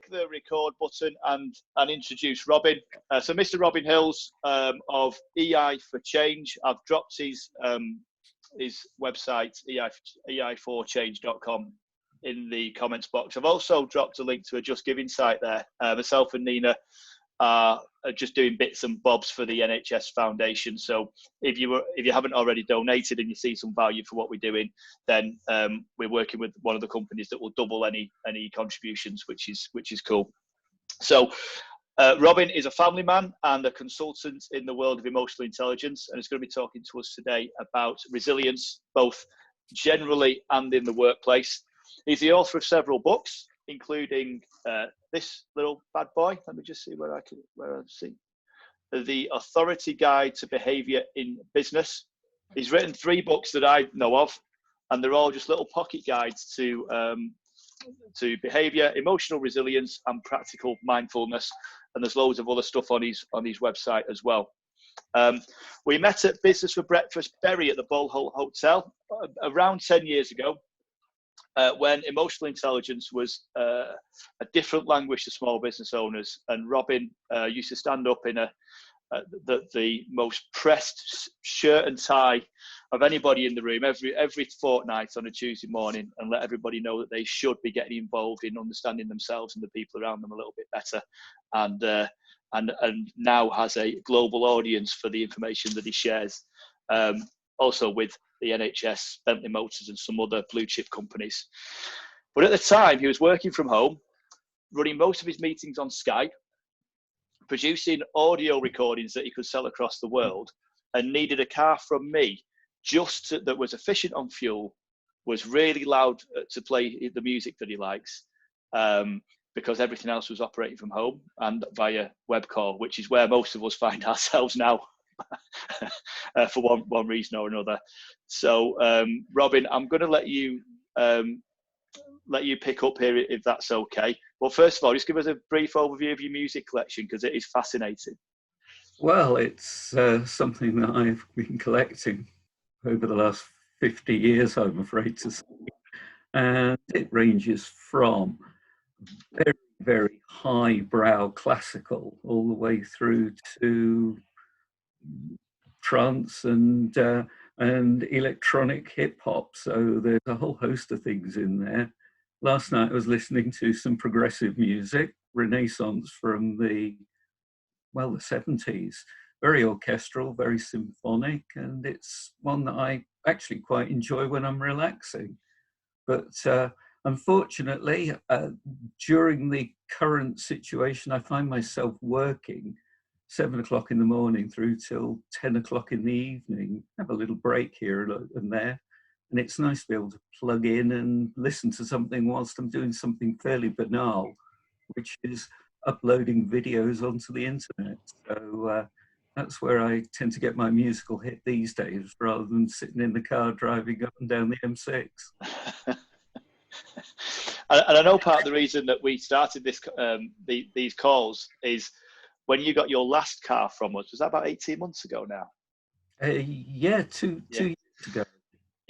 the record button and introduce Robin. So Mr. Robin Hills of Ei4Change. I've dropped his website, ei4change.com, in the comments box. I've also dropped a link to a Just Giving site there. Myself and Nina are just doing bits and bobs for the NHS Foundation. So if you haven't already donated and you see some value for what we're doing, then we're working with one of the companies that will double any contributions, which is cool. So Robin is a family man and a consultant in the world of emotional intelligence, and is going to be talking to us today about resilience, both generally and in the workplace. He's the author of several books, including this little bad boy. Let me just see where I see. The Authority Guide to Behaviour in Business. He's written 3 books that I know of, and they're all just little pocket guides to behaviour, emotional resilience, and practical mindfulness. And there's loads of other stuff on his website as well. We met at Business for Breakfast Berry at the Bullholt Hotel around 10 years ago, when emotional intelligence was a different language to small business owners. And Robin used to stand up in the most pressed shirt and tie of anybody in the room every fortnight on a Tuesday morning, and let everybody know that they should be getting involved in understanding themselves and the people around them a little bit better, and now has a global audience for the information that he shares, also with the NHS, Bentley Motors, and some other blue chip companies. But at the time, he was working from home, running most of his meetings on Skype, producing audio recordings that he could sell across the world, and needed a car from me that was efficient on fuel, was really loud to play the music that he likes, because everything else was operating from home and via web call, which is where most of us find ourselves now. For one reason or another. So Robin, I'm going to let you pick up here if that's okay. Well, first of all, just give us a brief overview of your music collection, because it is fascinating. Well, it's something that I've been collecting over the last 50 years, I'm afraid to say. And it ranges from very, very highbrow classical all the way through to trance and electronic hip hop. So there's a whole host of things in there. Last night I was listening to some progressive music, Renaissance from the 70s. Very orchestral, very symphonic, and it's one that I actually quite enjoy when I'm relaxing. But unfortunately, during the current situation, I find myself working 7 o'clock in the morning through till 10 o'clock in the evening, have a little break here and there. And it's nice to be able to plug in and listen to something whilst I'm doing something fairly banal, which is uploading videos onto the internet. So that's where I tend to get my musical hit these days, rather than sitting in the car driving up and down the M6. And I know part of the reason that we started these calls is when you got your last car from us. Was that about 18 months ago now? Yeah, two years ago.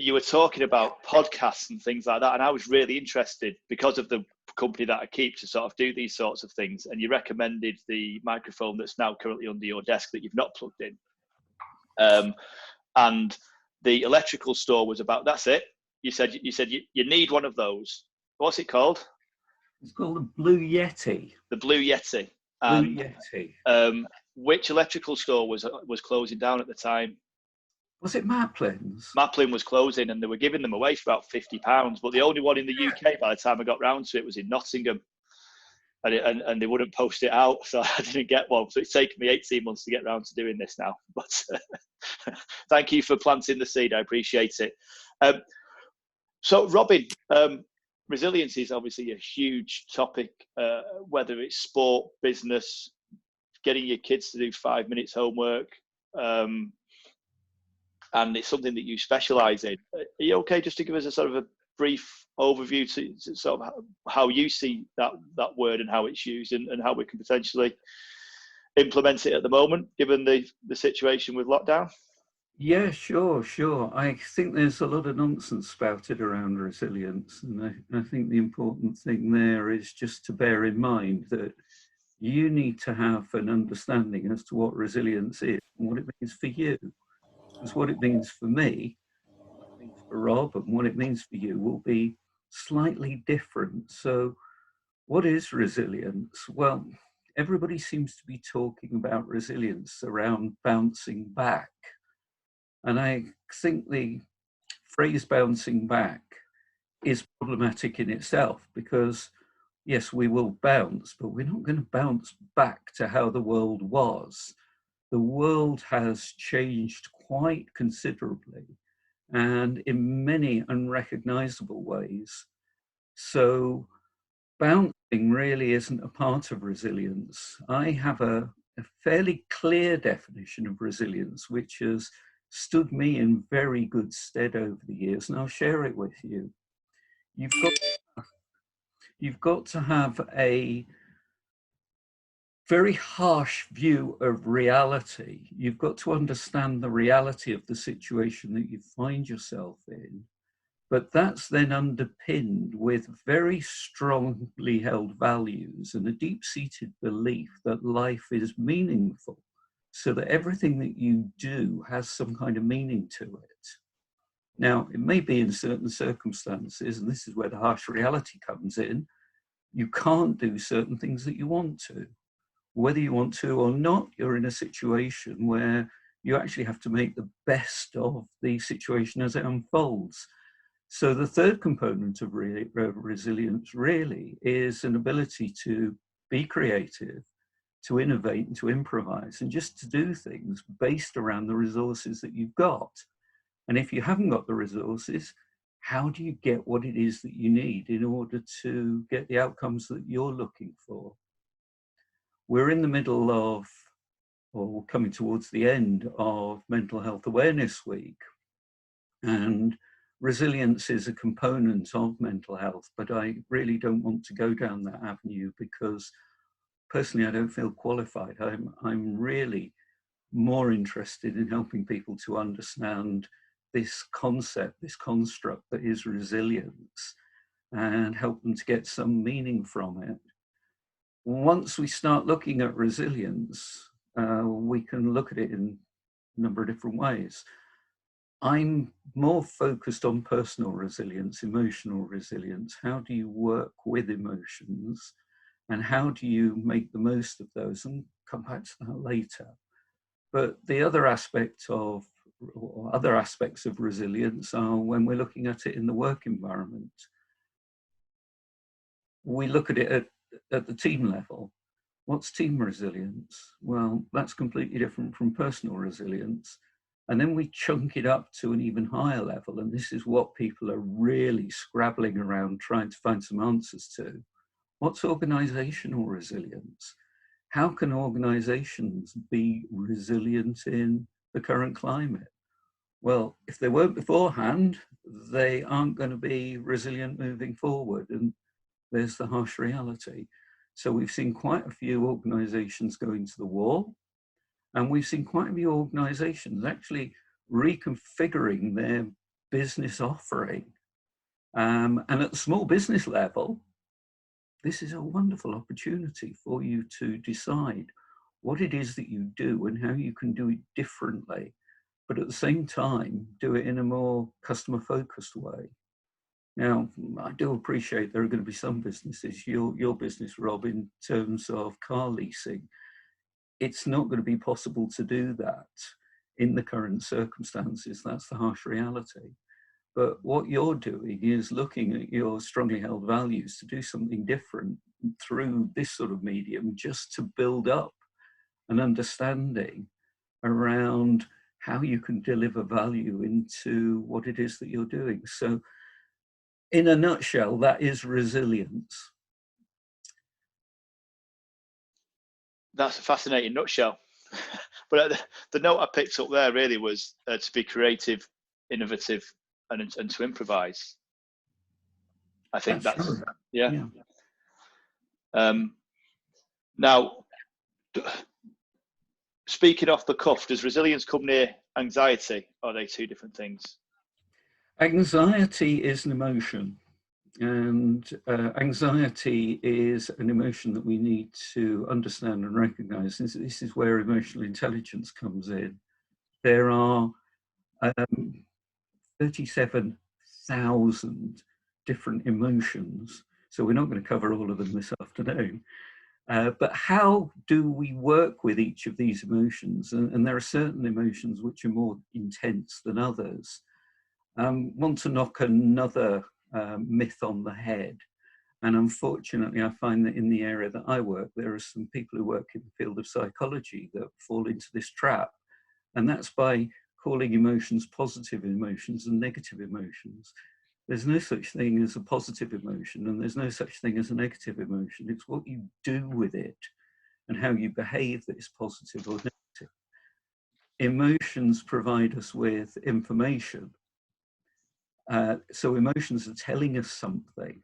You were talking about podcasts and things like that, and I was really interested because of the company that I keep to sort of do these sorts of things. And you recommended the microphone that's now currently under your desk that you've not plugged in. And the electrical store was about, that's it. You said you need one of those. What's it called? It's called the Blue Yeti. The Blue Yeti. Blue Yeti. Which electrical store was closing down at the time? Was it Maplin's? Maplin was closing, and they were giving them away for about £50. But the only one in the UK by the time I got round to it was in Nottingham, and they wouldn't post it out, so I didn't get one. So it's taken me 18 months to get round to doing this now. But thank you for planting the seed. I appreciate it. So Robin, resilience is obviously a huge topic, whether it's sport, business, getting your kids to do 5 minutes homework, and it's something that you specialise in. Are you okay just to give us a sort of a brief overview to sort of how you see that word and how it's used, and how we can potentially implement it at the moment, given the situation with lockdown? Yeah, sure, sure. I think there's a lot of nonsense spouted around resilience, and I think the important thing there is just to bear in mind that you need to have an understanding as to what resilience is and what it means for you. Because what it means for me, what it means for Rob, and what it means for you will be slightly different. So, what is resilience? Well, everybody seems to be talking about resilience around bouncing back. And I think the phrase bouncing back is problematic in itself because, yes, we will bounce, but we're not going to bounce back to how the world was. The world has changed quite considerably and in many unrecognizable ways. So bouncing really isn't a part of resilience. I have a fairly clear definition of resilience, which has stood me in very good stead over the years, and I'll share it with you. You've got, you've got to have a very harsh view of reality. You've got to understand the reality of the situation that you find yourself in. But that's then underpinned with very strongly held values and a deep-seated belief that life is meaningful, so that everything that you do has some kind of meaning to it. Now, it may be in certain circumstances, and this is where the harsh reality comes in, you can't do certain things that you want to. Whether you want to or not, you're in a situation where you actually have to make the best of the situation as it unfolds. So the third component of resilience really is an ability to be creative, to innovate and to improvise, and just to do things based around the resources that you've got. And if you haven't got the resources, how do you get what it is that you need in order to get the outcomes that you're looking for? We're in the middle of, or coming towards the end of Mental Health Awareness Week. And resilience is a component of mental health, but I really don't want to go down that avenue because personally I don't feel qualified. I'm really more interested in helping people to understand this concept, this construct that is resilience, and help them to get some meaning from it. Once we start looking at resilience, we can look at it in a number of different ways. I'm more focused on personal resilience, emotional resilience. How do you work with emotions and how do you make the most of those? And come back to that later. But the other aspect of, or other aspects of resilience are when we're looking at it in the work environment. We look at it at the team level. What's team resilience? Well, that's completely different from personal resilience. And then we chunk it up to an even higher level. And this is what people are really scrabbling around trying to find some answers to. What's organizational resilience? How can organizations be resilient in the current climate? Well, if they weren't beforehand, they aren't going to be resilient moving forward. And there's the harsh reality. So we've seen quite a few organizations going to the wall. And we've seen quite a few organizations actually reconfiguring their business offering. And at the small business level, this is a wonderful opportunity for you to decide what it is that you do and how you can do it differently, but at the same time, do it in a more customer-focused way. Now, I do appreciate there are going to be some businesses, your business, Rob, in terms of car leasing, it's not going to be possible to do that in the current circumstances. That's the harsh reality. But what you're doing is looking at your strongly held values to do something different through this sort of medium, just to build up an understanding around how you can deliver value into what it is that you're doing. So in a nutshell, that is resilience. That's a fascinating nutshell. But the note I picked up there really was to be creative, innovative, and to improvise. I think that's right. yeah. Now, speaking off the cuff, does resilience come near anxiety? Or are they two different things? Anxiety is an emotion, and anxiety is an emotion that we need to understand and recognize. This is where emotional intelligence comes in. There are 37,000 different emotions, so we're not going to cover all of them this afternoon. But how do we work with each of these emotions? And there are certain emotions which are more intense than others. Want to knock another myth on the head. And unfortunately, I find that in the area that I work, there are some people who work in the field of psychology that fall into this trap. And that's by calling emotions positive emotions and negative emotions. There's no such thing as a positive emotion, and there's no such thing as a negative emotion. It's what you do with it and how you behave that is positive or negative. Emotions provide us with information. So emotions are telling us something.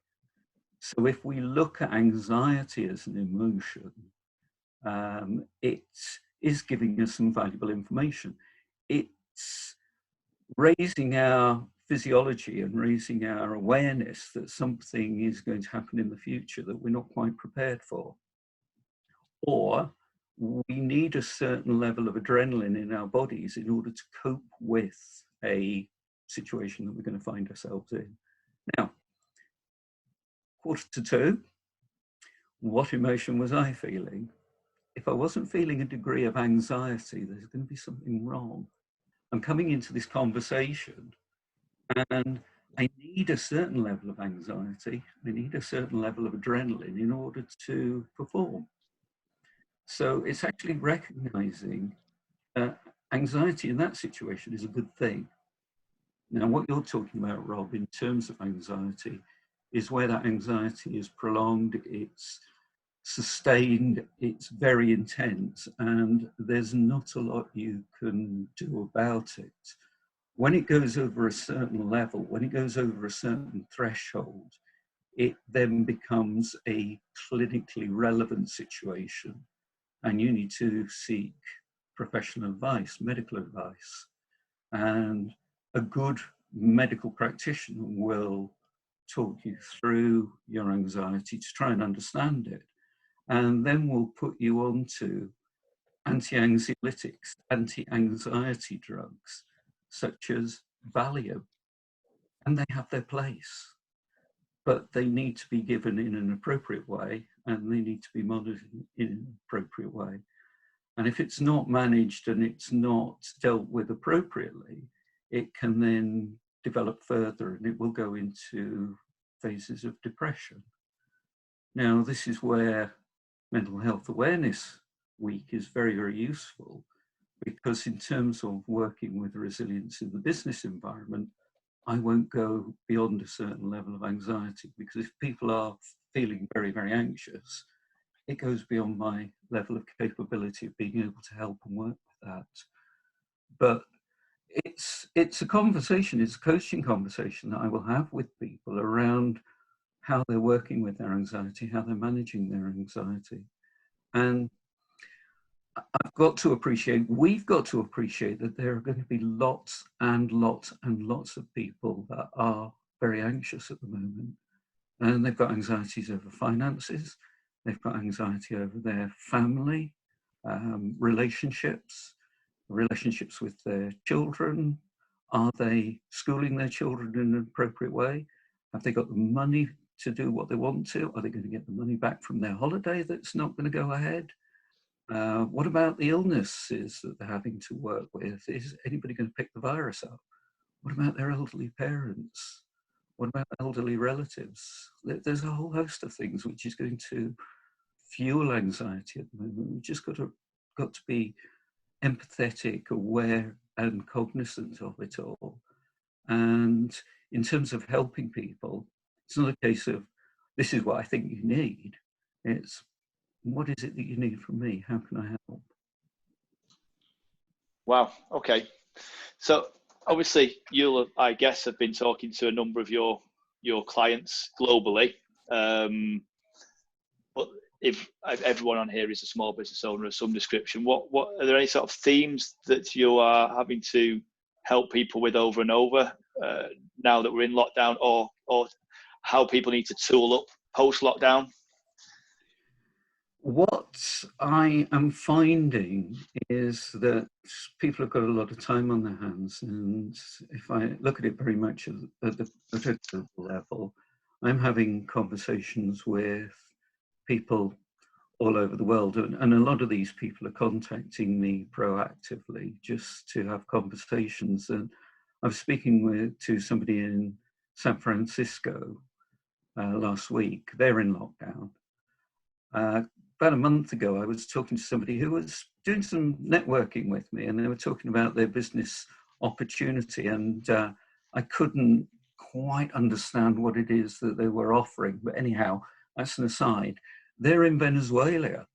So if we look at anxiety as an emotion, it is giving us some valuable information. It's raising our physiology and raising our awareness that something is going to happen in the future that we're not quite prepared for. Or we need a certain level of adrenaline in our bodies in order to cope with a situation that we're going to find ourselves in. Now, 1:45, what emotion was I feeling? If I wasn't feeling a degree of anxiety, there's going to be something wrong. I'm coming into this conversation and I need a certain level of anxiety, I need a certain level of adrenaline in order to perform. So it's actually recognizing that anxiety in that situation is a good thing. Now, what you're talking about, Rob, in terms of anxiety, is where that anxiety is prolonged, it's sustained, it's very intense, and there's not a lot you can do about it. When it goes over a certain level, when it goes over a certain threshold, it then becomes a clinically relevant situation, and you need to seek professional advice, medical advice. And a good medical practitioner will talk you through your anxiety to try and understand it, and then we'll put you onto anti-anxiolytics, anti-anxiety drugs, such as Valium, and they have their place, but they need to be given in an appropriate way, and they need to be monitored in an appropriate way. And if it's not managed and it's not dealt with appropriately, it can then develop further and it will go into phases of depression. Now, this is where Mental Health Awareness Week is very, very useful, because in terms of working with resilience in the business environment, I won't go beyond a certain level of anxiety, because if people are feeling very, very anxious, it goes beyond my level of capability of being able to help and work with that. But it's a conversation, it's a coaching conversation that I will have with people around how they're working with their anxiety, how they're managing their anxiety. And I've got to appreciate, we've got to appreciate that there are going to be lots and lots and lots of people that are very anxious at the moment. And they've got anxieties over finances, they've got anxiety over their family, relationships with their children. Are they schooling their children in an appropriate way? Have they got the money to do what they want to? Are they going to get the money back from their holiday that's not going to go ahead? What about the illnesses that they're having to work with? Is anybody going to pick the virus up? What about their elderly parents? What about elderly relatives? There's a whole host of things which is going to fuel anxiety at the moment. We've just got to be empathetic, aware, and cognizant of it all. And in terms of helping people, it's not a case of, this is what I think you need. It's, what is it that you need from me? How can I help? Wow. Okay. So obviously you'll, I guess, have been talking to a number of your clients globally. But if everyone on here is a small business owner of some description, what are there any sort of themes that you are having to help people with over and over now that we're in lockdown, or how people need to tool up post lockdown? What I am finding is that people have got a lot of time on their hands, and if I look at it very much at a global level, I'm having conversations with people all over the world, and a lot of these people are contacting me proactively just to have conversations. And I was speaking to somebody in San Francisco last week. They're in lockdown. About a month ago, I was talking to somebody who was doing some networking with me, and they were talking about their business opportunity, and I couldn't quite understand what it is that they were offering. But anyhow, that's an aside. They're in Venezuela,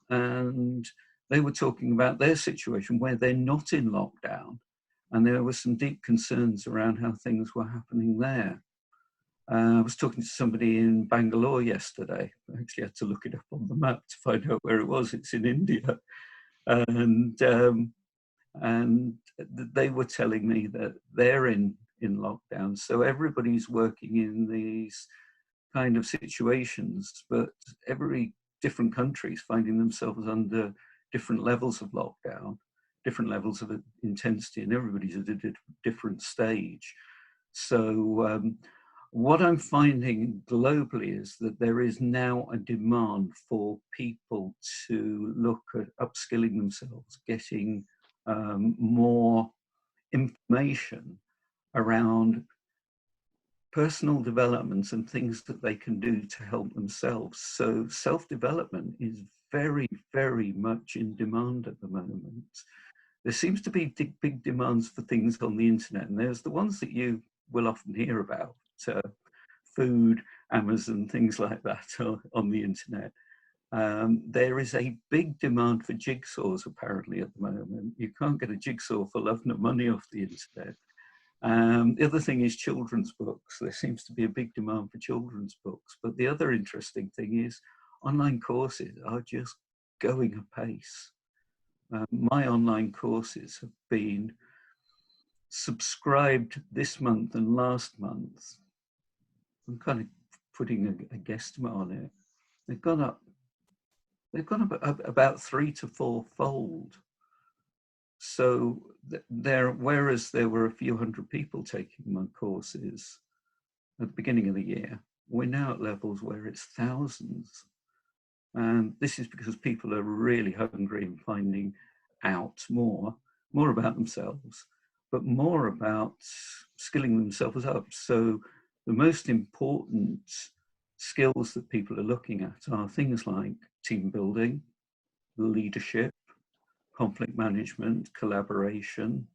and they were talking about their situation where they're not in lockdown, and there were some deep concerns around how things were happening there. I was talking to somebody in Bangalore yesterday. I actually had to look it up on the map to find out where it was. It's in India. And they were telling me that they're in lockdown. So everybody's working in these kind of situations, but every different country is finding themselves under different levels of lockdown, different levels of intensity, and everybody's at a different stage. So what I'm finding globally is that there is now a demand for people to look at upskilling themselves, getting more information around personal developments and things that they can do to help themselves. So self-development is very, very much in demand at the moment. There seems to be big demands for things on the internet, and there's the ones that you will often hear about, food, Amazon, things like that on the internet. There is a big demand for jigsaws apparently at the moment. You can't get a jigsaw for love nor money off the internet. The other thing is children's books. There seems to be a big demand for children's books. But the other interesting thing is online courses are just going apace. My online courses have been subscribed this month and last month. I'm kind of putting a guesstimate on it. They've gone up about 3 to 4 fold. So whereas there were a few hundred people taking my courses at the beginning of the year, we're now at levels where it's thousands. And this is because people are really hungry and finding out more about themselves, but more about skilling themselves up. So the most important skills that people are looking at are things like team building, leadership, conflict management, collaboration,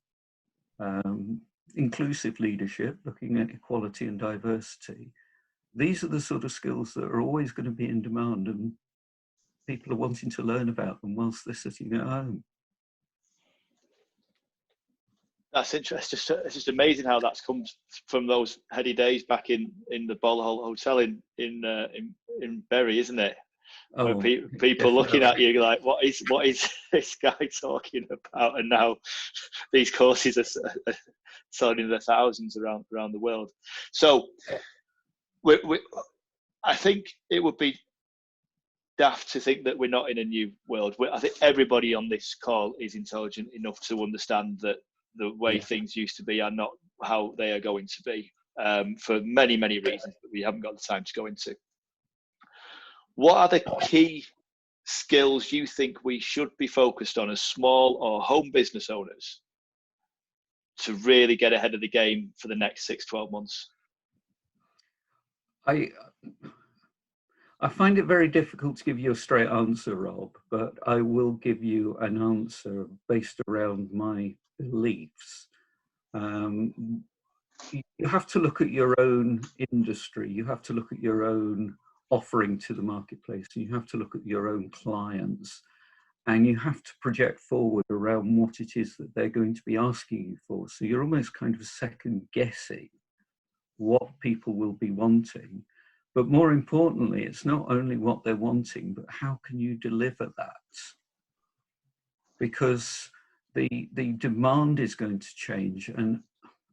inclusive leadership, looking at equality and diversity. These are the sort of skills that are always going to be in demand, and people are wanting to learn about them whilst they're sitting at home. That's interesting. It's just amazing how that's come from those heady days back in the Ballhall Hotel in Bury, isn't it? Oh, people looking at you like, what is this guy talking about? And now these courses are selling in the thousands around the world. So I think it would be daft to think that we're not in a new world. I think everybody on this call is intelligent enough to understand that the way things used to be are not how they are going to be, for many, many reasons that we haven't got the time to go into. What are the key skills you think we should be focused on as small or home business owners to really get ahead of the game for the next 6-12 months? I find it very difficult to give you a straight answer, Rob, but I will give you an answer based around my beliefs. You have to look at your own industry, you have to look at your own offering to the marketplace, and you have to look at your own clients, and you have to project forward around what it is that they're going to be asking you for. So you're almost kind of second guessing what people will be wanting. But more importantly, it's not only what they're wanting, but how can you deliver that? Because the demand is going to change, and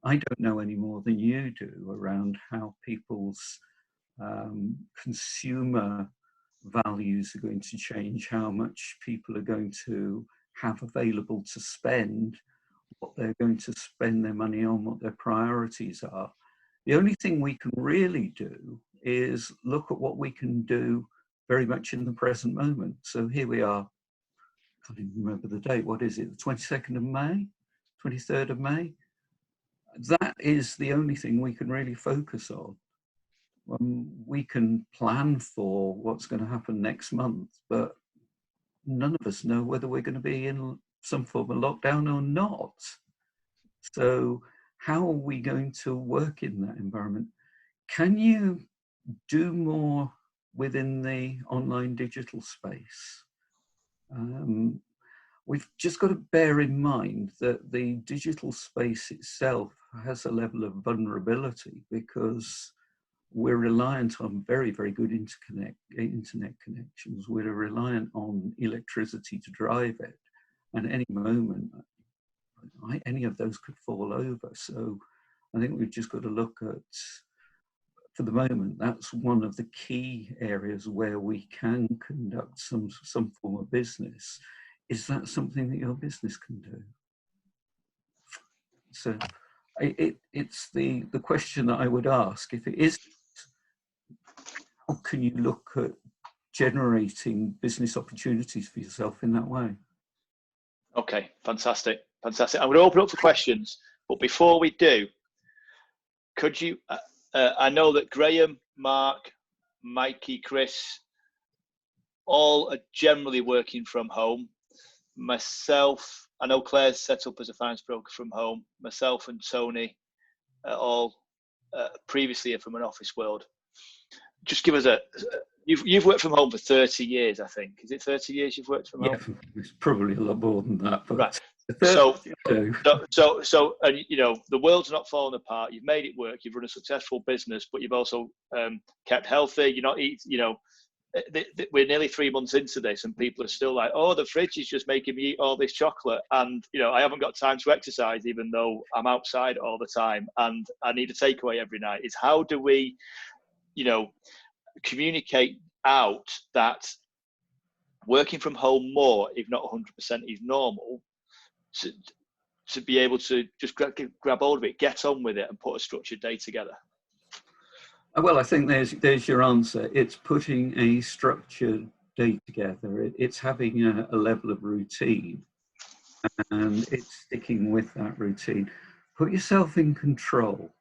I don't know any more than you do around how people's consumer values are going to change, how much people are going to have available to spend, what they're going to spend their money on, what their priorities are. The only thing we can really do is look at what we can do very much in the present moment. So here we are, I can't even remember the date, what is it, the 22nd of May, 23rd of May? That is the only thing we can really focus on. We can plan for what's going to happen next month, but none of us know whether we're going to be in some form of lockdown or not. So how are we going to work in that environment? Can you do more within the online digital space? We've just got to bear in mind that the digital space itself has a level of vulnerability because we're reliant on very, very good internet connections. We're reliant on electricity to drive it. And at any moment, any of those could fall over. So I think we've just got to look at, for the moment, that's one of the key areas where we can conduct some form of business. Is that something that your business can do? So it's the question that I would ask. If it is, how can you look at generating business opportunities for yourself in that way? Okay, fantastic, fantastic. I'm going to open up for questions, but before we do, could you, I know that Graham, Mark, Mikey, Chris, all are generally working from home. Myself, I know Claire's set up as a finance broker from home. Myself and Tony are all previously from an office world. Just give us you've worked from home for 30 years, I think. Is it 30 years you've worked from home? Yeah, it's probably a lot more than that. But right. So, and you know, the world's not falling apart. You've made it work. You've run a successful business, but you've also kept healthy. You're not eating, you know, we're nearly 3 months into this and people are still like, oh, the fridge is just making me eat all this chocolate. And, you know, I haven't got time to exercise, even though I'm outside all the time and I need a takeaway every night. Is how do we, you know, communicate out that working from home more, if not 100%, is normal, to be able to just grab hold of it, get on with it and put a structured day together? Well, I think there's your answer. It's putting a structured day together. It's having a level of routine and it's sticking with that routine. Put yourself in control.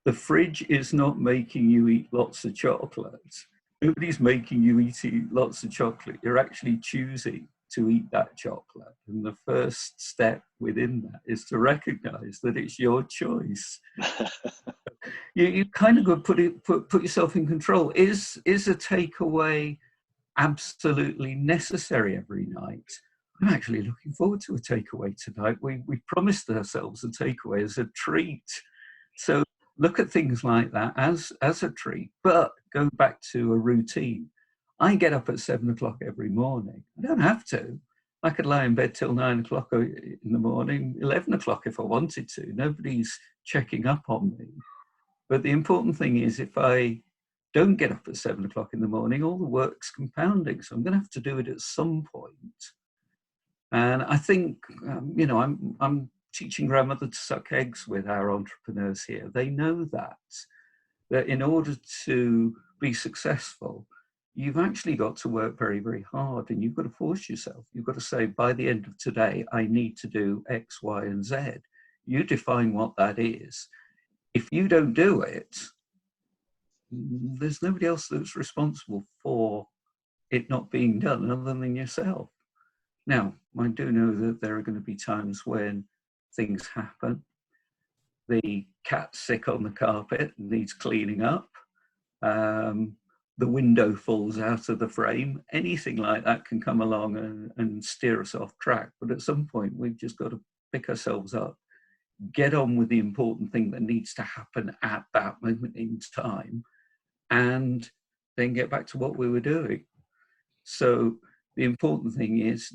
The fridge is not making you eat lots of chocolate. Nobody's making you eat lots of chocolate. You're actually choosing to eat that chocolate. And the first step within that is to recognize that it's your choice. You kind of got to put yourself in control. Is a takeaway absolutely necessary every night? I'm actually looking forward to a takeaway tonight. We promised ourselves a takeaway as a treat. So look at things like that as a treat, but go back to a routine. I get up at 7 o'clock every morning. I don't have to. I could lie in bed till 9 o'clock in the morning, 11 o'clock if I wanted to. Nobody's checking up on me. But the important thing is if I don't get up at 7 o'clock in the morning, all the work's compounding. So I'm going to have to do it at some point. And I think, you know, I'm teaching grandmother to suck eggs with our entrepreneurs here. They know that in order to be successful, you've actually got to work very, very hard and you've got to force yourself. You've got to say, by the end of today, I need to do X, Y, and Z. You define what that is. If you don't do it, there's nobody else that's responsible for it not being done other than yourself. Now, I do know that there are going to be times when things happen. The cat's sick on the carpet and needs cleaning up. The window falls out of the frame. Anything like that can come along and steer us off track. But at some point, we've just got to pick ourselves up, get on with the important thing that needs to happen at that moment in time, and then get back to what we were doing. So the important thing is,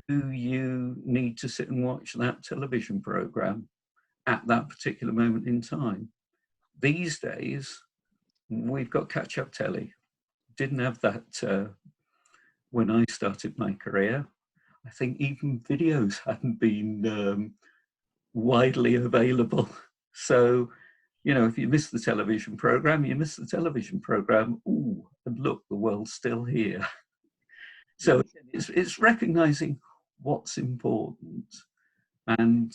do you need to sit and watch that television program at that particular moment in time? These days, we've got catch-up telly. Didn't have that when I started my career. I think even videos hadn't been widely available. So, you know, if you miss the television program, you miss the television program. Ooh, and look, the world's still here. So it's recognizing what's important and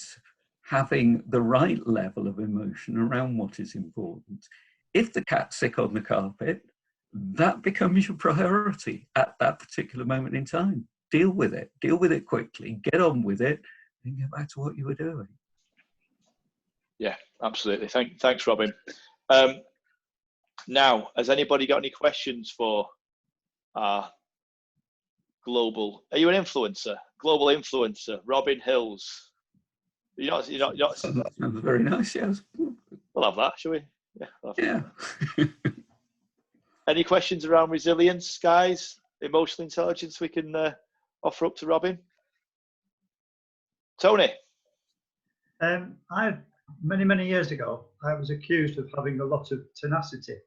having the right level of emotion around what is important. If the cat's sick on the carpet, that becomes your priority at that particular moment in time. Deal with it quickly, get on with it, and get back to what you were doing. Yeah, absolutely. Thanks, Robin. Now, has anybody got any questions for our global? Are you an influencer? Global influencer, Robin Hills. You're not. That sounds very nice. Yes. We'll have that, shall we? Yeah. Any questions around resilience, guys? Emotional intelligence we can offer up to Robin? Tony? Many years ago, I was accused of having a lot of tenacity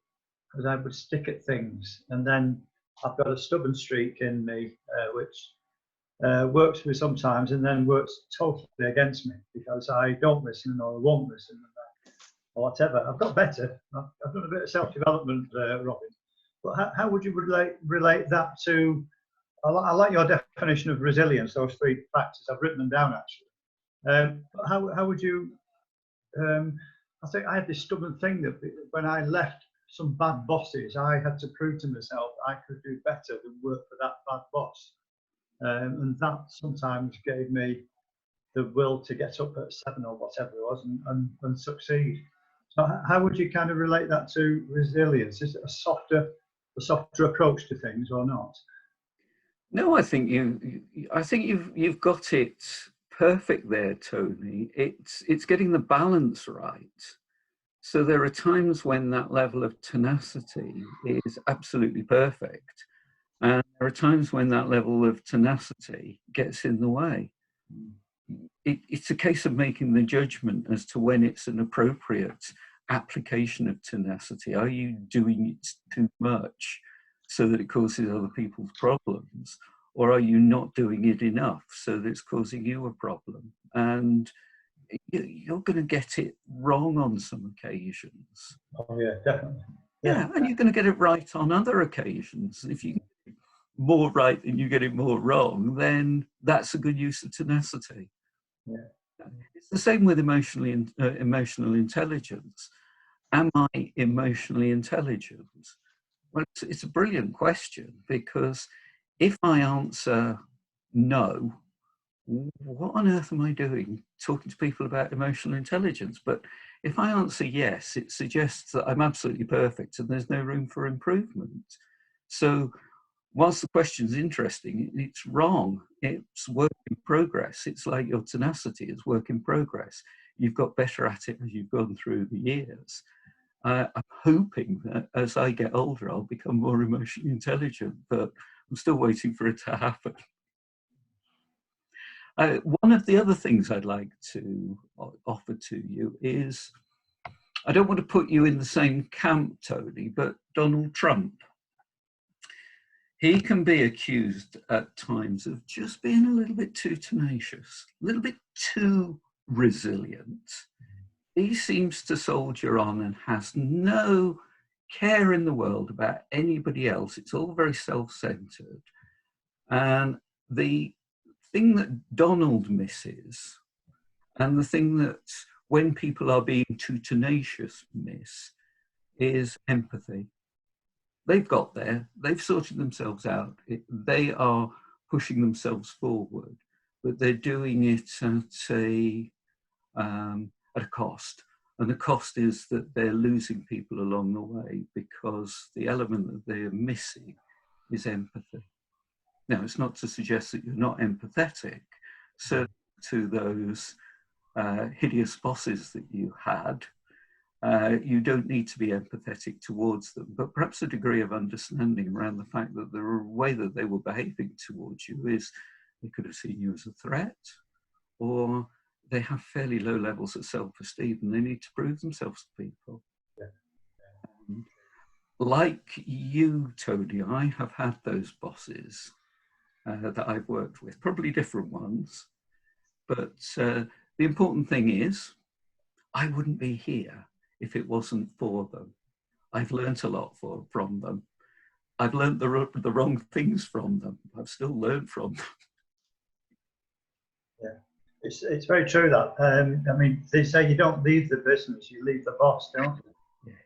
because I would stick at things, and then I've got a stubborn streak in me, which works for me sometimes and then works totally against me because I don't listen or I won't listen or whatever. I've got better. I've done a bit of self-development, Robin. But how would you relate that to? I like your definition of resilience. Those three factors. I've written them down actually. But how would you? I think I had this stubborn thing that when I left some bad bosses, I had to prove to myself I could do better than work for that bad boss. And that sometimes gave me the will to get up at 7 or whatever it was and succeed. So how would you kind of relate that to resilience? Is it a softer approach to things or not? No, I think you've got it perfect there, Tony. It's getting the balance right. So there are times when that level of tenacity is absolutely perfect. And there are times when that level of tenacity gets in the way. It's a case of making the judgment as to when it's an appropriate application of tenacity. Are you doing it too much so that it causes other people's problems? Or are you not doing it enough so that it's causing you a problem? And you're going to get it wrong on some occasions. Oh yeah, definitely. Yeah, and you're going to get it right on other occasions. If you get it more right than you get it more wrong, then that's a good use of tenacity. Yeah. It's the same with emotional intelligence. Am I emotionally intelligent? Well, it's a brilliant question, because if I answer no, what on earth am I doing talking to people about emotional intelligence? But if I answer yes, it suggests that I'm absolutely perfect and there's no room for improvement. So whilst the question's interesting, it's wrong. It's work in progress. It's like your tenacity is work in progress. You've got better at it as you've gone through the years. I'm hoping that as I get older, I'll become more emotionally intelligent, but I'm still waiting for it to happen. One of the other things I'd like to offer to you is, I don't want to put you in the same camp, Tony, but Donald Trump. He can be accused at times of just being a little bit too tenacious, a little bit too resilient. He seems to soldier on and has no care in the world about anybody else. It's all very self-centered. And the thing that Donald misses, and the thing that when people are being too tenacious miss, is empathy. They've got there, they've sorted themselves out, they are pushing themselves forward, but they're doing it at a cost. And the cost is that they're losing people along the way, because the element that they're missing is empathy. Now, it's not to suggest that you're not empathetic, certainly to those hideous bosses that you had. You don't need to be empathetic towards them, but perhaps a degree of understanding around the fact that the way that they were behaving towards you is they could have seen you as a threat, or they have fairly low levels of self-esteem and they need to prove themselves to people. Like you, Tony, I have had those bosses that I've worked with, probably different ones, but the important thing is I wouldn't be here if it wasn't for them. I've learnt a lot from them. I've learnt the wrong things from them. I've still learned from them. Yeah, it's very true that. I mean, they say you don't leave the business, you leave the boss, don't you? Yes.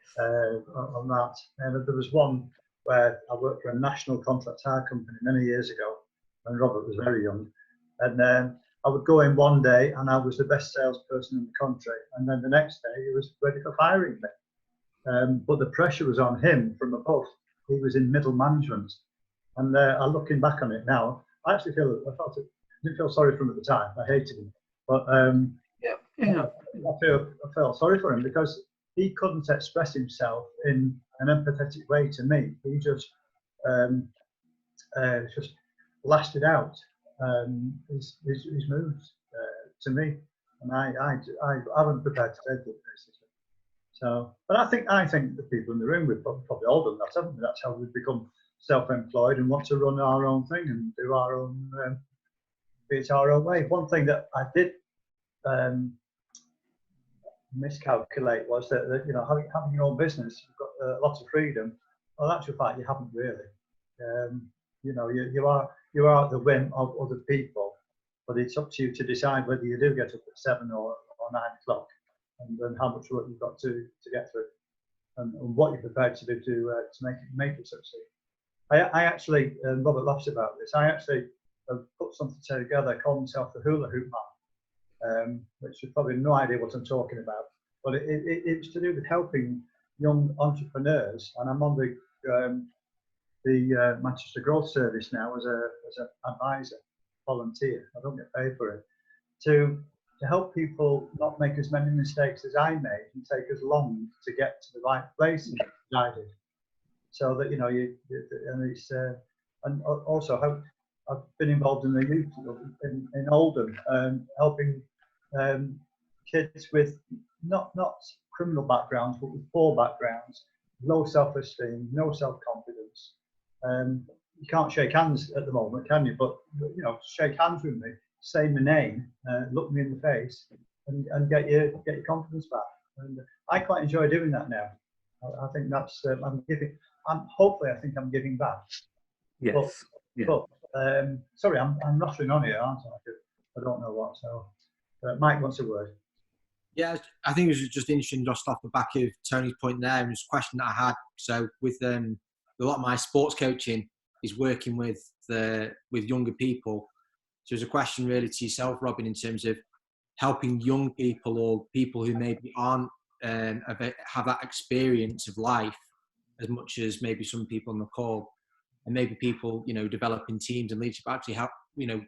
On that. And there was one where I worked for a national contract hire company many years ago when Robert was very young. And I would go in one day and I was the best salesperson in the country. And then the next day he was ready for firing me. But the pressure was on him from above. He was in middle management. And looking back on it now, I actually didn't feel sorry for him at the time. I hated him. But I felt sorry for him because he couldn't express himself in an empathetic way to me. He just lashed it out his moves to me, and I wasn't prepared to take it basically. So, but I think the people in the room, we've probably all done that, haven't we? That's how we've become self-employed and want to run our own thing and do our own, be it our own way. One thing that I did miscalculate was that you know, having your own business, you've got lots of freedom. Well, in actual fact, you haven't really. You know, you are at the whim of other people, but it's up to you to decide whether you do get up at 7 or 9 o'clock, and then how much work you've got to get through, and what you're prepared to do to make it succeed. I actually, Robert laughs about this. I actually have put something together, called myself the Hula Hoop Man, which you've probably no idea what I'm talking about, but it's to do with helping young entrepreneurs, and I'm on the Manchester Growth Service now as an advisor, volunteer. I don't get paid for it. To help people not make as many mistakes as I made and take as long to get to the right place as I did. So that, you know, and also I've been involved in the youth in Oldham, helping kids with not criminal backgrounds, but with poor backgrounds, low self-esteem, no self-confidence. You can't shake hands at the moment, can you? But you know, shake hands with me, say my name, look me in the face, and get your confidence back. And I quite enjoy doing that now. I think that's hopefully I think I'm giving back. Yes. But sorry, I'm rattling on here, aren't I? I don't know what. So Mike wants a word. Yeah, I think it was just interesting, just off the back of Tony's point there, and this question that I had. So with a lot of my sports coaching is working with younger people. So there's a question really to yourself, Robin, in terms of helping young people or people who maybe aren't have that experience of life as much as maybe some people on the call, and maybe people, you know, developing teams and leadership, actually help, you know,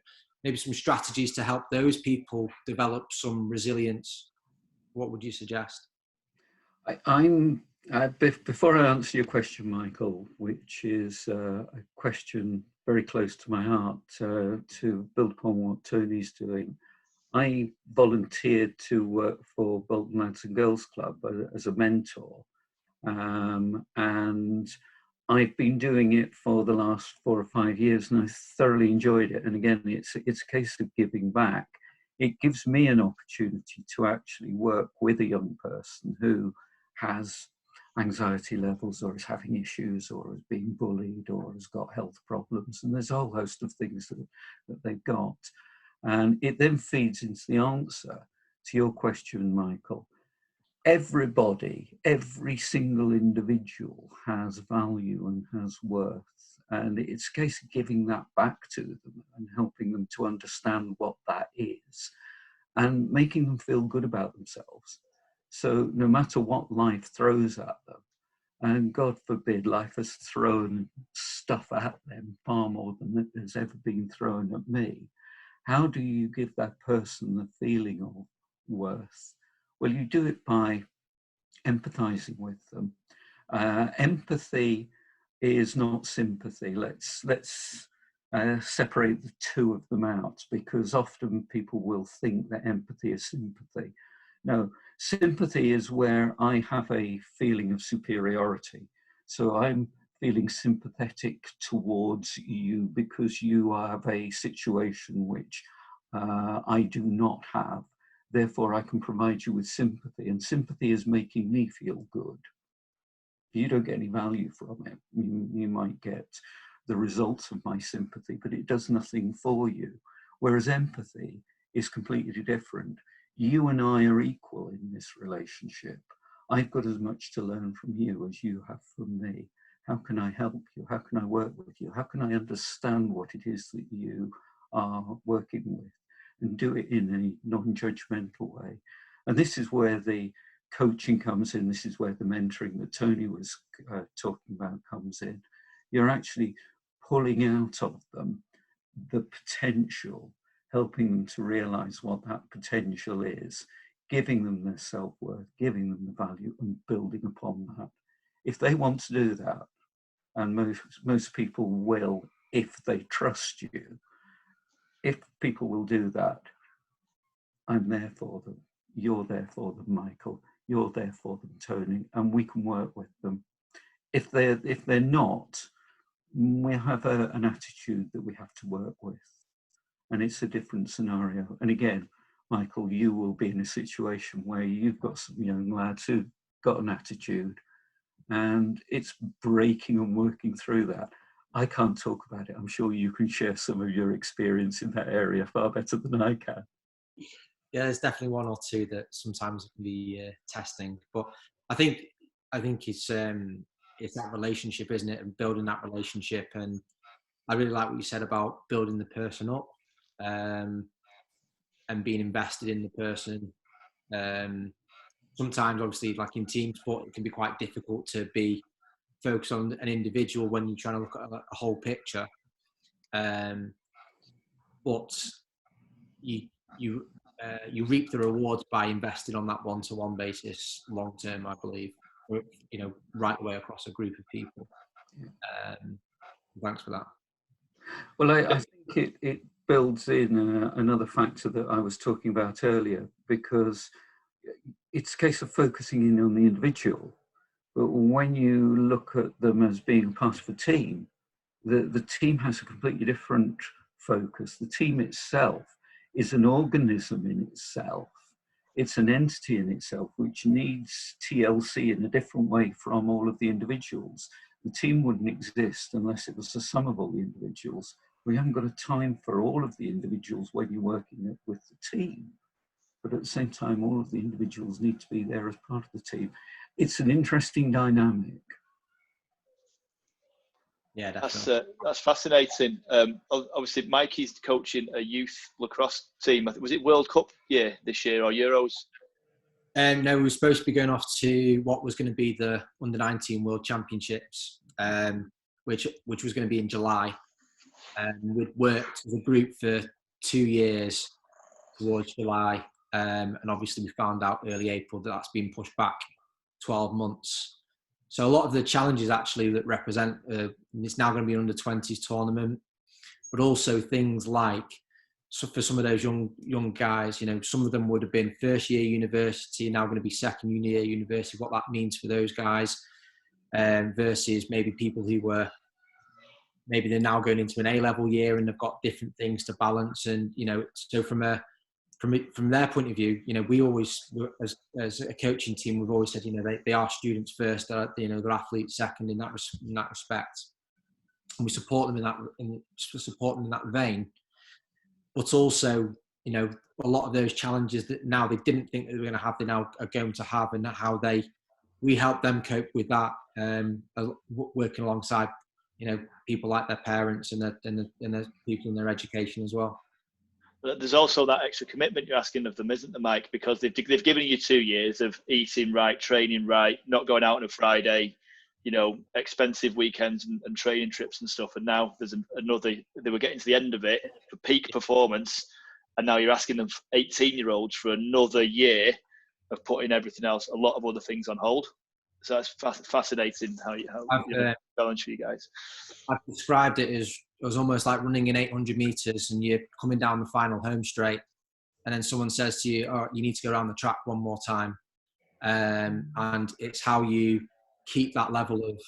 maybe some strategies to help those people develop some resilience. What would you suggest? Before I answer your question, Michael, which is a question very close to my heart, to build upon what Tony's doing, I volunteered to work for Bolton Lads and Girls Club as a mentor, and I've been doing it for the last 4 or 5 years, and I thoroughly enjoyed it. And again, it's a case of giving back. It gives me an opportunity to actually work with a young person who has anxiety levels, or is having issues, or is being bullied, or has got health problems, and there's a whole host of things that they've got. And it then feeds into the answer to your question, Michael. Everybody, every single individual has value and has worth, and it's a case of giving that back to them and helping them to understand what that is and making them feel good about themselves. So no matter what life throws at them, and God forbid life has thrown stuff at them far more than has ever been thrown at me, how do you give that person the feeling of worth? Well, you do it by empathizing with them. Empathy is not sympathy. Let's separate the two of them out, because often people will think that empathy is sympathy. No, sympathy is where I have a feeling of superiority. So I'm feeling sympathetic towards you because you have a situation which I do not have. Therefore, I can provide you with sympathy, and sympathy is making me feel good. You don't get any value from it. You might get the results of my sympathy, but it does nothing for you. Whereas empathy is completely different. You and I are equal in this relationship. I've got as much to learn from you as you have from me. How can I help you? How can I work with you? How can I understand what it is that you are working with, and do it in a non-judgmental way? And this is where the coaching comes in. This is where the mentoring that Tony was talking about comes in. You're actually pulling out of them the potential, helping them to realize what that potential is, giving them their self-worth, giving them the value, and building upon that. If they want to do that, and most people will, if they trust you, if people will do that, I'm there for them. You're there for them, Michael. You're there for them, Tony, and we can work with them. If they're not, we have an attitude that we have to work with, and it's a different scenario. And again, Michael, you will be in a situation where you've got some young lads who've got an attitude, and it's breaking and working through that. I can't talk about it. I'm sure you can share some of your experience in that area far better than I can. Yeah, there's definitely one or two that sometimes can be testing, but I think it's that relationship, isn't it, and building that relationship. And I really like what you said about building the person up, and being invested in the person. Sometimes, obviously, like in team sport, it can be quite difficult to be focused on an individual when you're trying to look at a whole picture. But you reap the rewards by investing on that one-to-one basis long term, I believe, right away across a group of people. Thanks for that. Well, I think it builds in another factor that I was talking about earlier, because it's a case of focusing in on the individual. But when you look at them as being part of a team, the team has a completely different focus. The team itself is an organism in itself. It's an entity in itself which needs TLC in a different way from all of the individuals. The team wouldn't exist unless it was the sum of all the individuals. We haven't got a time for all of the individuals when you're working with the team. But at the same time, all of the individuals need to be there as part of the team. It's an interesting dynamic. Yeah, definitely. That's fascinating. Obviously, Mikey's coaching a youth lacrosse team. Was it World Cup this year, or Euros? No, we were supposed to be going off to what was going to be the Under-19 World Championships, which was going to be in July. We'd worked as a group for 2 years towards July, and obviously we found out early April that that's been pushed back 12 months. So a lot of the challenges actually that represent, it's now going to be an under-20s tournament, but also things like, so for some of those young guys, some of them would have been first year university, now going to be second year university, what that means for those guys, versus maybe people who were, maybe they're now going into an A-level year and they've got different things to balance. And, so from their point of view, we always, as a coaching team, we've always said, they are students first, they're athletes second in that respect, and we support them in that vein. But also, a lot of those challenges that now they didn't think they were going to have, they now are going to have, and how we help them cope with that, working alongside, people like their parents and the people in their education as well. But there's also that extra commitment you're asking of them, isn't there, Mike? Because they've given you 2 years of eating right, training right, not going out on a Friday, expensive weekends and training trips and stuff. And now there's another, they were getting to the end of it for peak performance. And now you're asking them 18-year-olds for another year of putting everything else, a lot of other things on hold. So that's fascinating how challenge for you guys. I've described it as it was almost like running in 800 meters and you're coming down the final home straight, and then someone says to you, "Oh, you need to go around the track one more time." And it's how you keep that level of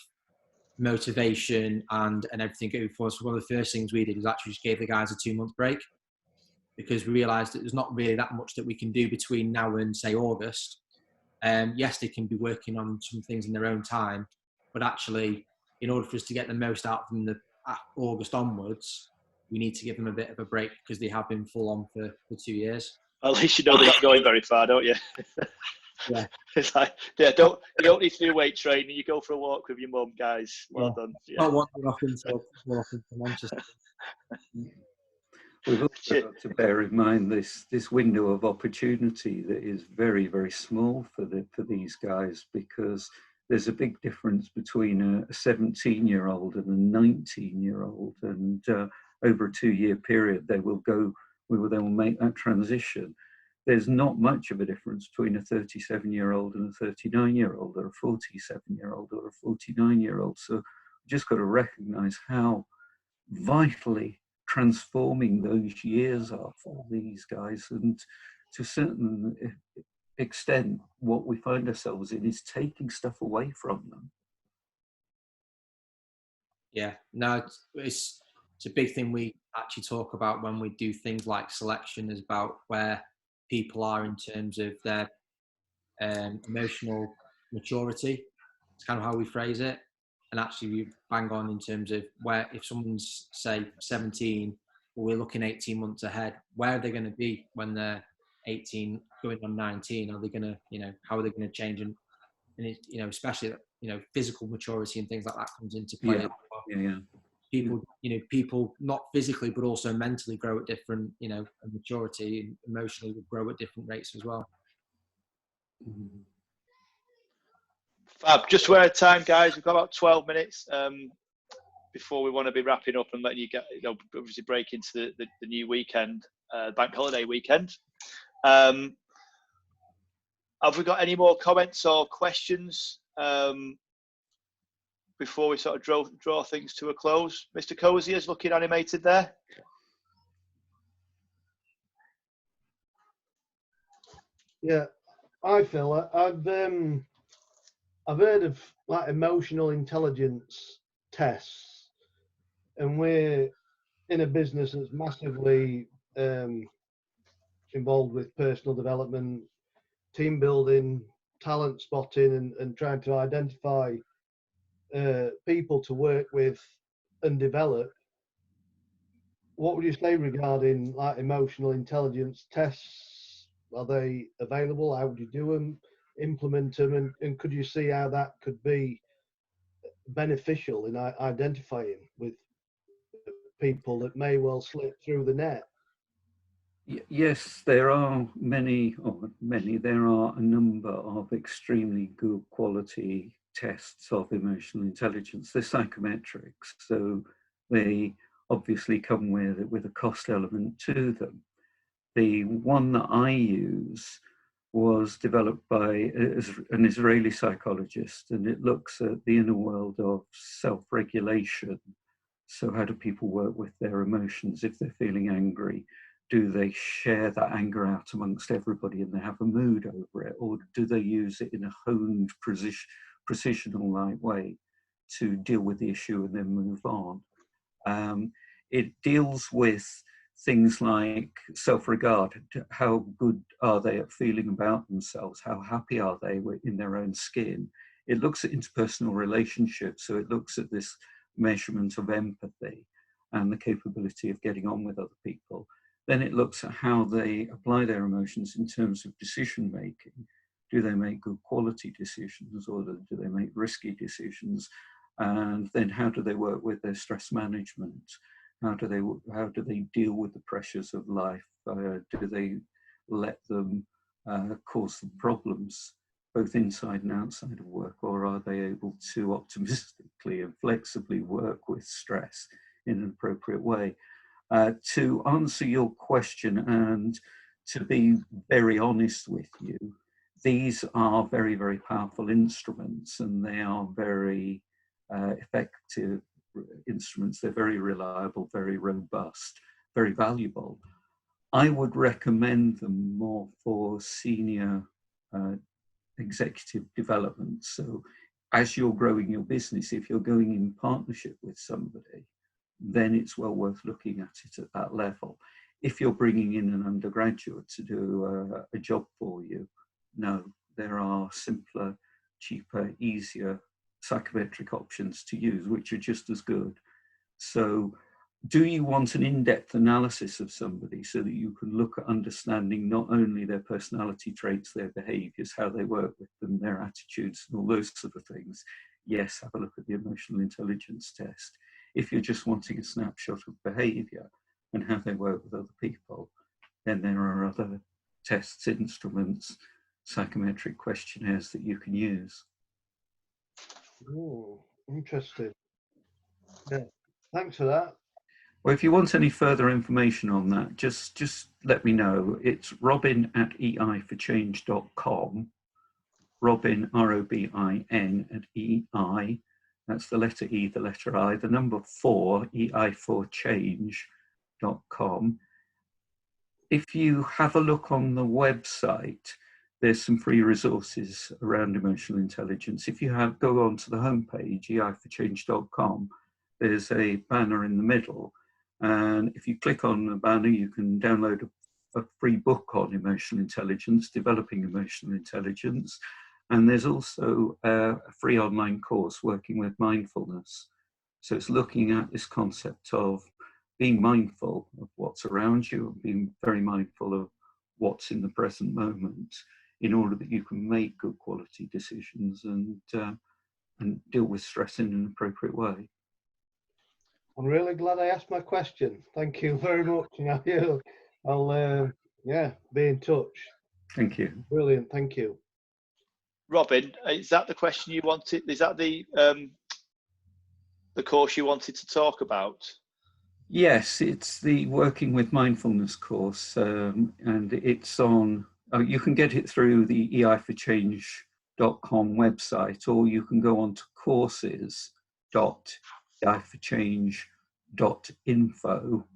motivation and everything going forward. So one of the first things we did was actually just gave the guys a 2-month break, because we realised that there's not really that much that we can do between now and say August. Yes, they can be working on some things in their own time, but actually, in order for us to get the most out from the August onwards, we need to give them a bit of a break, because they have been full on for 2 years. At least you know they're not going very far, don't you? Yeah. It's like, you don't need to do weight training. You go for a walk with your mum, guys. Well done. Yeah. Not wandering off into Manchester. We've also got to bear in mind this window of opportunity that is very, very small for these guys, because there's a big difference between a 17-year-old and a 19-year-old, and over a 2-year period they will make that transition. There's not much of a difference between a 37-year-old and a 39-year-old, or a 47-year-old or a 49-year-old. So we've just got to recognise how vitally transforming those years are for these guys. And to a certain extent, what we find ourselves in is taking stuff away from them. Yeah, no, it's a big thing we actually talk about when we do things like selection, is about where people are in terms of their emotional maturity. It's kind of how we phrase it. And actually we bang on in terms of where, if someone's say 17, well, we're looking 18 months ahead, where are they going to be when they're 18 going on 19? Are they going to, how are they going to change? And it, especially, physical maturity and things like that comes into play. Yeah. People not physically, but also mentally grow at different, maturity, and emotionally will grow at different rates as well. Fab. Just we're out of time, guys. We've got about 12 minutes before we want to be wrapping up and letting you get, obviously break into the new weekend, bank holiday weekend. Have we got any more comments or questions before we sort of draw things to a close? Mr. Cozy is looking animated there. Yeah, hi Phil. I've heard of like emotional intelligence tests, and we're in a business that's massively involved with personal development, team building, talent spotting, and trying to identify people to work with and develop. What would you say regarding like emotional intelligence tests? Are they available? How would you do them, implement them, and could you see how that could be beneficial in identifying with people that may well slip through the net? Yes, there are there are a number of extremely good quality tests of emotional intelligence. They're psychometrics, so they obviously come with a cost element to them. The one that I use was developed by an Israeli psychologist, and it looks at the inner world of self-regulation. So how do people work with their emotions? If they're feeling angry, do they share that anger out amongst everybody and they have a mood over it? Or do they use it in a honed, precisional-like way to deal with the issue and then move on? It deals with things like self-regard. How good are they at feeling about themselves? How happy are they in their own skin? It looks at interpersonal relationships, so it looks at this measurement of empathy and the capability of getting on with other people. Then it looks at how they apply their emotions in terms of decision making. Do they make good quality decisions, or do they make risky decisions? And then how do they work with their stress management? How do they deal with the pressures of life? Do they let them cause them problems, both inside and outside of work, or are they able to optimistically and flexibly work with stress in an appropriate way? To answer your question and to be very honest with you, these are very, very powerful instruments, and they are very effective instruments. They're very reliable, very robust, very valuable. I would recommend them more for senior executive development. So as you're growing your business, if you're going in partnership with somebody, then it's well worth looking at it at that level. If you're bringing in an undergraduate to do a job for you, no, there are simpler, cheaper, easier psychometric options to use, which are just as good. So do you want an in-depth analysis of somebody so that you can look at understanding not only their personality traits, their behaviors, how they work with them, their attitudes, and all those sort of things? Yes, have a look at the emotional intelligence test. If you're just wanting a snapshot of behavior and how they work with other people, then there are other tests, instruments, psychometric questionnaires that you can use. Oh, interesting. Yeah, thanks for that. Well, if you want any further information on that, just let me know. It's robin@ei4change.com. Robin, R-O-B-I-N, at EI. That's the letter E, the letter I, the number 4, ei4change.com. If you have a look on the website, there's some free resources around emotional intelligence. If you go onto the homepage, ei4change.com, there's a banner in the middle. And if you click on the banner, you can download a free book on emotional intelligence, developing emotional intelligence. And there's also a free online course working with mindfulness. So it's looking at this concept of being mindful of what's around you, and being very mindful of what's in the present moment, in order that you can make good quality decisions and deal with stress in an appropriate way. I'm really glad I asked my question. Thank you very much. I'll yeah, be in touch. Thank you. Brilliant. Thank you. Robin, is that the question you wanted? Is that the course you wanted to talk about? Yes, it's the Working with Mindfulness course, and it's on, you can get it through the ei4change.com website, or you can go on to courses.ei4change.info,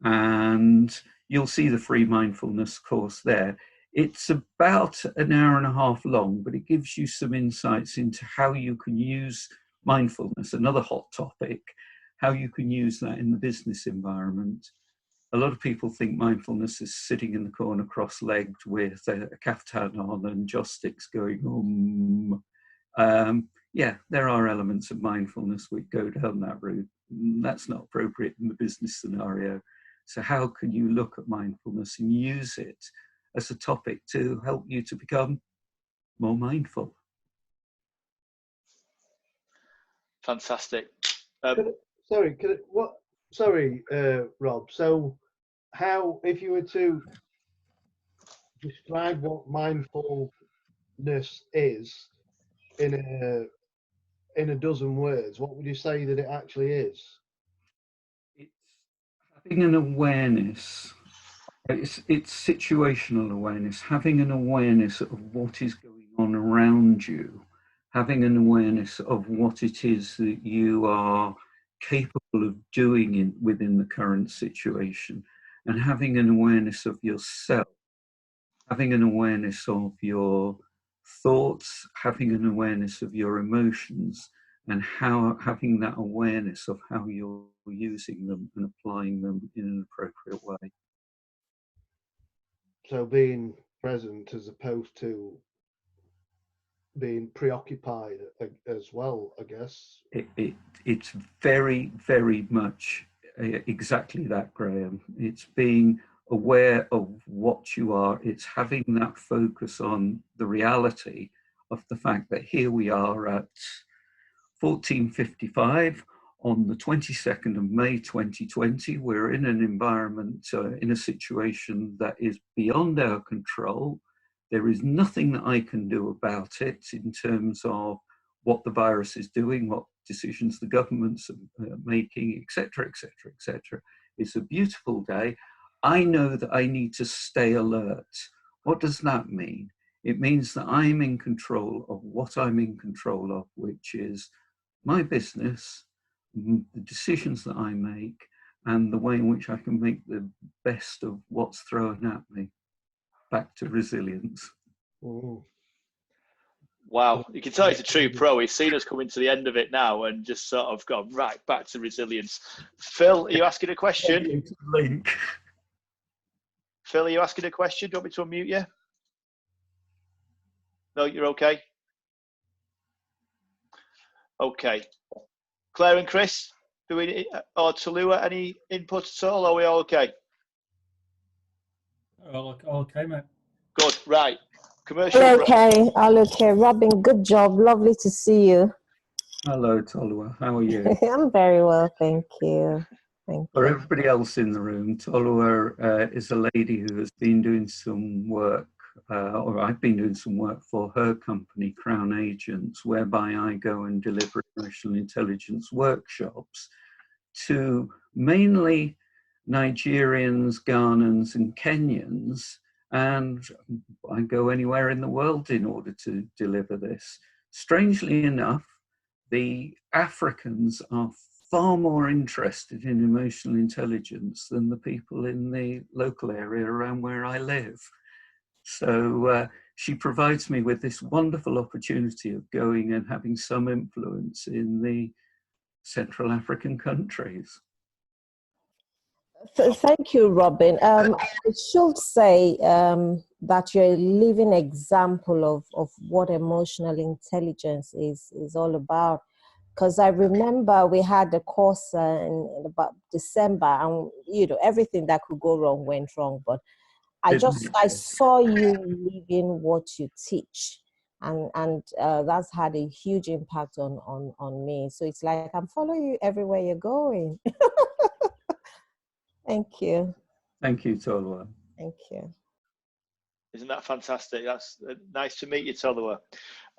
and you'll see the free mindfulness course there. It's about an hour and a half long, but it gives you some insights into how you can use mindfulness, another hot topic, how you can use that in the business environment. A lot of people think mindfulness is sitting in the corner cross-legged with a caftan on and joss sticks going, yeah, there are elements of mindfulness which go down that route. That's not appropriate in the business scenario. So how can you look at mindfulness and use it as a topic to help you to become more mindful? Fantastic. Sorry, Rob. So, how, if you were to describe what mindfulness is in a dozen words, what would you say that it actually is? It's having an awareness. It's situational awareness, having an awareness of what is going on around you, having an awareness of what it is that you are capable of doing within the current situation, and having an awareness of yourself, having an awareness of your thoughts, having an awareness of your emotions, and how having that awareness of how you're using them and applying them in an appropriate way. So being present as opposed to being preoccupied as well, I guess. It's very, very much exactly that, Graham. It's being aware of what you are. It's having that focus on the reality of the fact that here we are at 14:55 on the 22nd of May 2020. We're in an environment, in a situation that is beyond our control. There is nothing that I can do about it in terms of what the virus is doing, what decisions the governments are making, etc., etc., etc. It's a beautiful day. I know that I need to stay alert. What does that mean? It means that I'm in control of what I'm in control of, which is my business, the decisions that I make, and the way in which I can make the best of what's thrown at me. Back to resilience. Mm. Wow, you can tell he's a true pro. He's seen us coming to the end of it now and just sort of gone right back to resilience. Phil, are you asking a question? Link. Phil, are you asking a question? Do you want me to unmute you? No, you're okay. Okay. Claire and Chris, do we or Talua, any input at all? Are we all okay? All okay, mate. Good. Right. Commercial. All okay, all okay. Robin, good job. Lovely to see you. Hello, Tolua. How are you? I'm very well, thank you. Thank For you. everybody else in the room, Tolua is a lady who has been doing some work, or I've been doing some work for her company, Crown Agents, whereby I go and deliver emotional intelligence workshops to mainly Nigerians, Ghanaians, and Kenyans. And I go anywhere in the world in order to deliver this. Strangely enough, the Africans are far more interested in emotional intelligence than the people in the local area around where I live. So she provides me with this wonderful opportunity of going and having some influence in the Central African countries. Thank you, Robin. I should say that you're a living example of what emotional intelligence is all about. Because I remember we had a course in about December, and everything that could go wrong went wrong. But I saw you living what you teach, and that's had a huge impact on me. So it's like I'm following you everywhere you're going. Thank you. Thank you, Tolua. Thank you. Isn't that fantastic? That's nice to meet you, Tolua.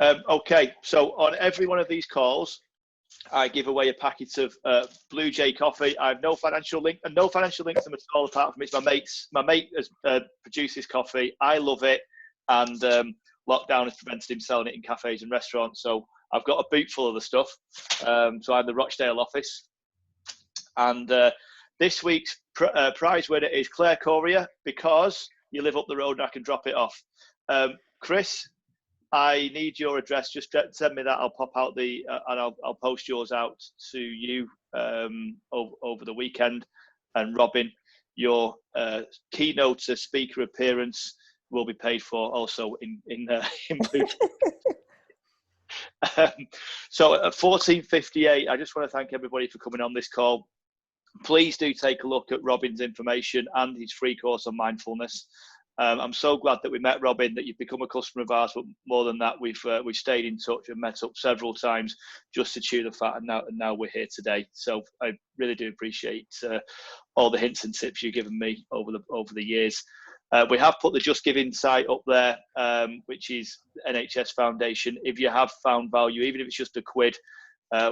Okay, so on every one of these calls, I give away a packet of Blue Jay coffee. I have no financial link and no financial links to them at all, apart from it's my mate's. My mate has produced this coffee. I love it, and lockdown has prevented him selling it in cafes and restaurants. So I've got a boot full of the stuff. So I'm the Rochdale office, and this week's prize winner is Claire Corrier, because you live up the road and I can drop it off. Chris, I need your address. Just send me that. I'll pop out and I'll post yours out to you over the weekend. And Robin, your keynote speaker appearance will be paid for also in Blue. So at 14:58, I just want to thank everybody for coming on this call. Please do take a look at Robin's information and his free course on mindfulness. I'm so glad that we met, Robin, that you've become a customer of ours, but more than that, we've stayed in touch and met up several times just to chew the fat, and now we're here today. So I really do appreciate all the hints and tips you've given me over the years. We have put the Just Giving site up there, which is NHS Foundation. If you have found value, even if it's just £1,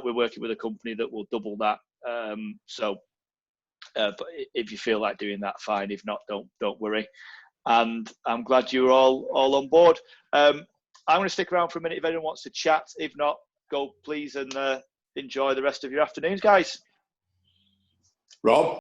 we're working with a company that will double that. But if you feel like doing that, fine. If not, don't worry. And I'm glad you're all on board. I'm going to stick around for a minute if anyone wants to chat. If not, go please and enjoy the rest of your afternoons, guys. Rob?